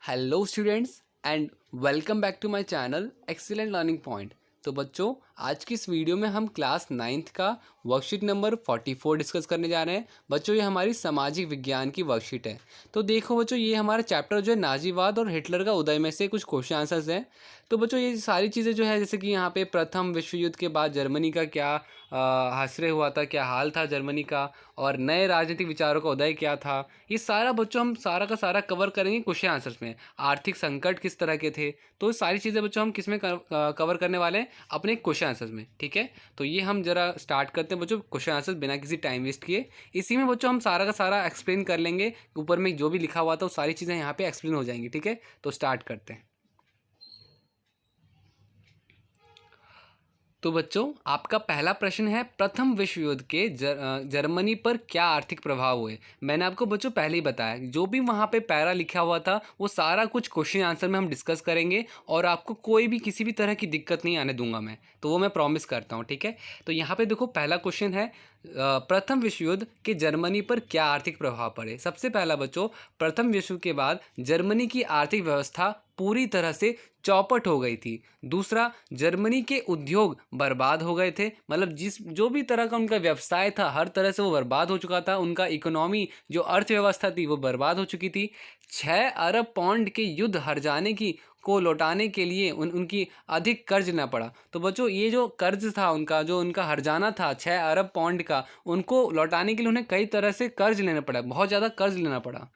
Hello students and welcome back to my channel excellent learning point. तो बच्चों, आज की इस वीडियो में हम क्लास 9th का वर्कशीट नंबर 44 डिस्कस करने जा रहे हैं। बच्चों, ये हमारी सामाजिक विज्ञान की वर्कशीट है। तो देखो बच्चों, ये हमारा चैप्टर जो है नाजीवाद और हिटलर का उदय में से कुछ क्वेश्चन आंसर्स हैं। तो बच्चों, ये सारी चीज़ें जो है, जैसे कि यहाँ पे प्रथम विश्व युद्ध के बाद जर्मनी का क्या हाशिए हुआ था, क्या हाल था जर्मनी का, और नए राजनीतिक विचारों का उदय क्या था, ये सारा बच्चों हम सारा का सारा कवर करेंगे क्वेश्चन आंसर्स में। आर्थिक संकट किस तरह के थे, तो सारी चीज़ें बच्चों हम किस में कवर करने वाले हैं, अपने क्वेश्चन आंसर्स में। ठीक है, तो ये हम जरा स्टार्ट करते हैं बच्चों क्वेश्चन आंसर्स बिना किसी टाइम वेस्ट किए। इसी में बच्चों हम सारा का सारा एक्सप्लेन कर लेंगे, ऊपर में जो भी लिखा हुआ था वो सारी चीज़ें यहाँ पे एक्सप्लेन हो जाएंगी। ठीक है, तो स्टार्ट करते हैं। तो बच्चों, आपका पहला प्रश्न है, प्रथम विश्व युद्ध के जर्मनी पर क्या आर्थिक प्रभाव हुए। मैंने आपको बच्चों पहले ही बताया, जो भी वहाँ पे पैरा लिखा हुआ था वो सारा कुछ क्वेश्चन आंसर में हम डिस्कस करेंगे और आपको कोई भी किसी भी तरह की दिक्कत नहीं आने दूंगा मैं, तो वो मैं प्रॉमिस करता हूँ। ठीक है, तो यहाँ पे देखो पहला क्वेश्चन है, प्रथम विश्व युद्ध के जर्मनी पर क्या आर्थिक प्रभाव पड़े। सबसे पहला बच्चों, प्रथम विश्व युद्ध के बाद जर्मनी की आर्थिक व्यवस्था पूरी तरह से चौपट हो गई थी। दूसरा, जर्मनी के उद्योग बर्बाद हो गए थे, मतलब जो भी तरह का उनका व्यवसाय था हर तरह से वो बर्बाद हो चुका था। उनका इकोनॉमी जो अर्थव्यवस्था थी वो बर्बाद हो चुकी थी। 6 अरब पाउंड के युद्ध हार जाने की को लौटाने के लिए उनकी अधिक कर्ज लेना पड़ा। तो बच्चों, ये जो कर्ज था उनका, जो उनका हर्जाना था 6 अरब पाउंड का, उनको लौटाने के लिए उन्हें कई तरह से कर्ज लेना पड़ा, बहुत ज़्यादा कर्ज लेना पड़ा।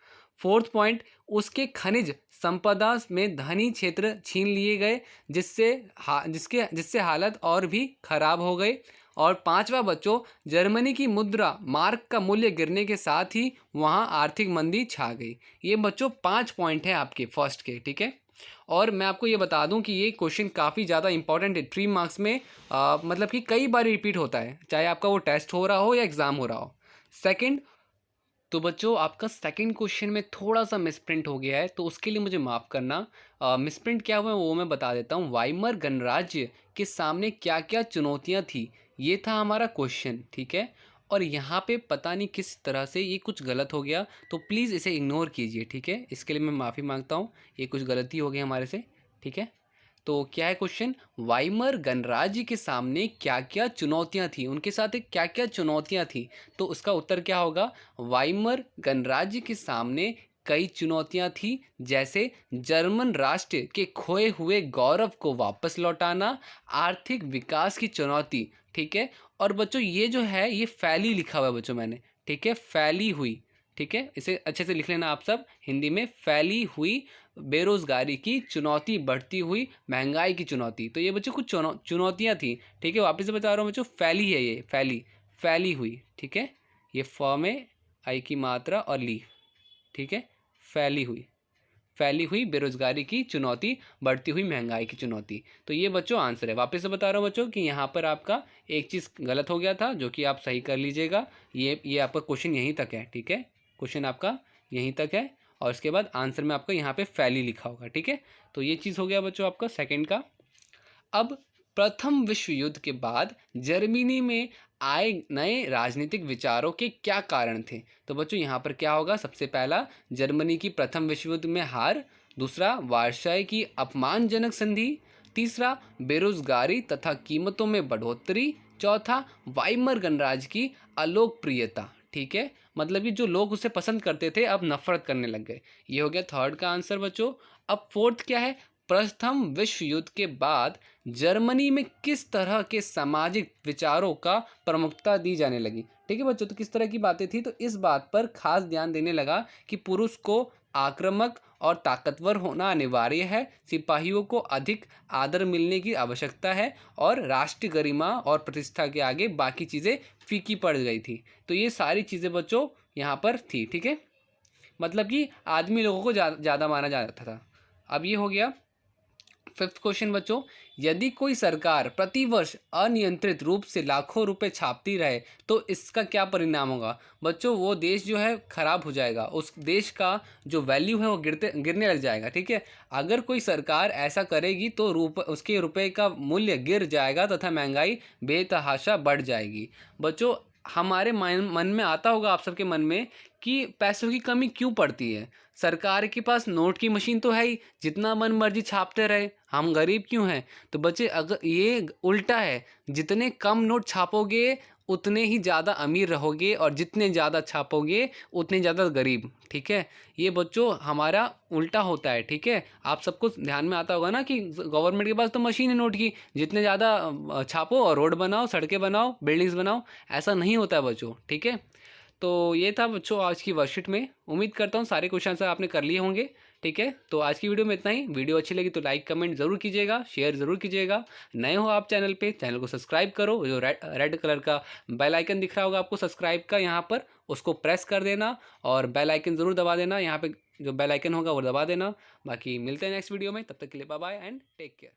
फोर्थ पॉइंट, उसके खनिज संपदा में धनी क्षेत्र छीन लिए गए, जिससे हालत और भी खराब हो गई। और पांचवा बच्चों, जर्मनी की मुद्रा मार्क का मूल्य गिरने के साथ ही वहां आर्थिक मंदी छा गई। ये बच्चों 5 पॉइंट हैं आपके फर्स्ट के। ठीक है, और मैं आपको ये बता दूं कि ये क्वेश्चन काफ़ी ज़्यादा इंपॉर्टेंट है, 3 मार्क्स में मतलब कि कई बार रिपीट होता है, चाहे आपका वो टेस्ट हो रहा हो या एग्ज़ाम हो रहा हो। सेकंड, तो बच्चों आपका सेकंड क्वेश्चन में थोड़ा सा मिसप्रिंट हो गया है, तो उसके लिए मुझे माफ़ करना। मिसप्रिंट क्या हुआ है वो मैं बता देता हूँ। वाइमर गणराज्य के सामने क्या क्या चुनौतियाँ थी, ये था हमारा क्वेश्चन। ठीक है, और यहाँ पे पता नहीं किस तरह से ये कुछ गलत हो गया, तो प्लीज़ इसे इग्नोर कीजिए। ठीक है, इसके लिए मैं माफ़ी मांगता हूँ, ये कुछ गलती हो गई हमारे से। ठीक है, तो क्या है क्वेश्चन, वाइमर गणराज्य के सामने क्या क्या चुनौतियां थी, उनके साथ क्या क्या चुनौतियां थी। तो उसका उत्तर क्या होगा, वाइमर गणराज्य के सामने कई चुनौतियां थी, जैसे जर्मन राष्ट्र के खोए हुए गौरव को वापस लौटाना, आर्थिक विकास की चुनौती। ठीक है, और बच्चों ये जो है ये फैली लिखा हुआ है बच्चों मैंने। ठीक है, फैली हुई। ठीक है, इसे अच्छे से लिख लेना आप सब हिंदी में, फैली हुई बेरोजगारी की चुनौती, बढ़ती हुई महंगाई की चुनौती। तो ये बच्चों कुछ चुनौतियां थी। ठीक है, वापस से बता रहा हूँ बच्चों, फैली है ये, फैली हुई। ठीक है, ये फ में आई की मात्रा और ली। ठीक है, फैली हुई बेरोजगारी की चुनौती, बढ़ती हुई महंगाई की चुनौती। तो ये बच्चों आंसर है। वापस से बता रहा हूँ बच्चों कि यहाँ पर आपका एक चीज़ गलत हो गया था, जो कि आप सही कर लीजिएगा। ये आपका क्वेश्चन यहीं तक है। ठीक है, क्वेश्चन आपका यहीं तक है, और इसके बाद आंसर में आपका यहाँ पे फैली लिखा होगा। ठीक है, तो ये चीज़ हो गया बच्चों आपका सेकंड का। अब प्रथम विश्व युद्ध के बाद जर्मनी में आए नए राजनीतिक विचारों के क्या कारण थे। तो बच्चों यहाँ पर क्या होगा, सबसे पहला जर्मनी की प्रथम विश्व युद्ध में हार, दूसरा वार्साई की अपमानजनक संधि, तीसरा बेरोजगारी तथा कीमतों में बढ़ोतरी, चौथा वाइमर गणराज्य की अलोकप्रियता। ठीक है, मतलब कि जो लोग उसे पसंद करते थे अब नफरत करने लग गए। ये हो गया थर्ड का आंसर बच्चों। अब फोर्थ क्या है, प्रथम विश्व युद्ध के बाद जर्मनी में किस तरह के सामाजिक विचारों का प्रमुखता दी जाने लगी। ठीक है बच्चों, तो किस तरह की बातें थी, तो इस बात पर खास ध्यान देने लगा कि पुरुष को आक्रामक और ताकतवर होना अनिवार्य है, सिपाहियों को अधिक आदर मिलने की आवश्यकता है, और राष्ट्रीय गरिमा और प्रतिष्ठा के आगे बाकी चीज़ें फीकी पड़ गई थी। तो ये सारी चीज़ें बच्चों यहाँ पर थी। ठीक है, मतलब कि आदमी लोगों को ज़्यादा माना जाता था। अब ये हो गया फिफ्थ क्वेश्चन बच्चों, यदि कोई सरकार प्रतिवर्ष अनियंत्रित रूप से लाखों रुपए छापती रहे तो इसका क्या परिणाम होगा। बच्चों, वो देश जो है खराब हो जाएगा, उस देश का जो वैल्यू है वो गिरने लग जाएगा। ठीक है, अगर कोई सरकार ऐसा करेगी तो उसके रुपए का मूल्य गिर जाएगा तथा महंगाई बेतहाशा बढ़ जाएगी। बच्चों, हमारे मन में आता होगा, आप सबके मन में, कि पैसों की कमी क्यों पड़ती है। सरकार के पास नोट की मशीन तो है ही, जितना मन मर्जी छापते रहे, हम गरीब क्यों हैं? तो बच्चे अगर ये उल्टा है, जितने कम नोट छापोगे उतने ही ज़्यादा अमीर रहोगे और जितने ज़्यादा छापोगे उतने ज़्यादा गरीब, ठीक है? ये बच्चों हमारा उल्टा होता है, ठीक है? आप सबको ध्यान में आता होगा ना कि गवर्नमेंट के पास तो मशीन है नोट की, जितने ज़्यादा छापो और रोड बनाओ, सड़कें बनाओ, बिल्डिंग्स बनाओ, ऐसा नहीं होता है बच्चों, ठीक है? तो ये था बच्चों आज की वर्कशीट में। उम्मीद करता हूँ सारे क्वेश्चन आंसर आपने कर लिए होंगे, ठीक है? तो आज की वीडियो में इतना ही। वीडियो अच्छी लगी तो लाइक कमेंट ज़रूर कीजिएगा, शेयर ज़रूर कीजिएगा। नए हो आप चैनल पे, चैनल को सब्सक्राइब करो। जो रेड रेड कलर का बेल आइकन दिख रहा होगा आपको सब्सक्राइब का, यहाँ पर उसको प्रेस कर देना और बेल आइकन ज़रूर दबा देना। यहाँ पे जो बेल आइकन होगा वो दबा देना। बाकी मिलते हैं नेक्स्ट वीडियो में, तब तक के लिए bye bye and take care.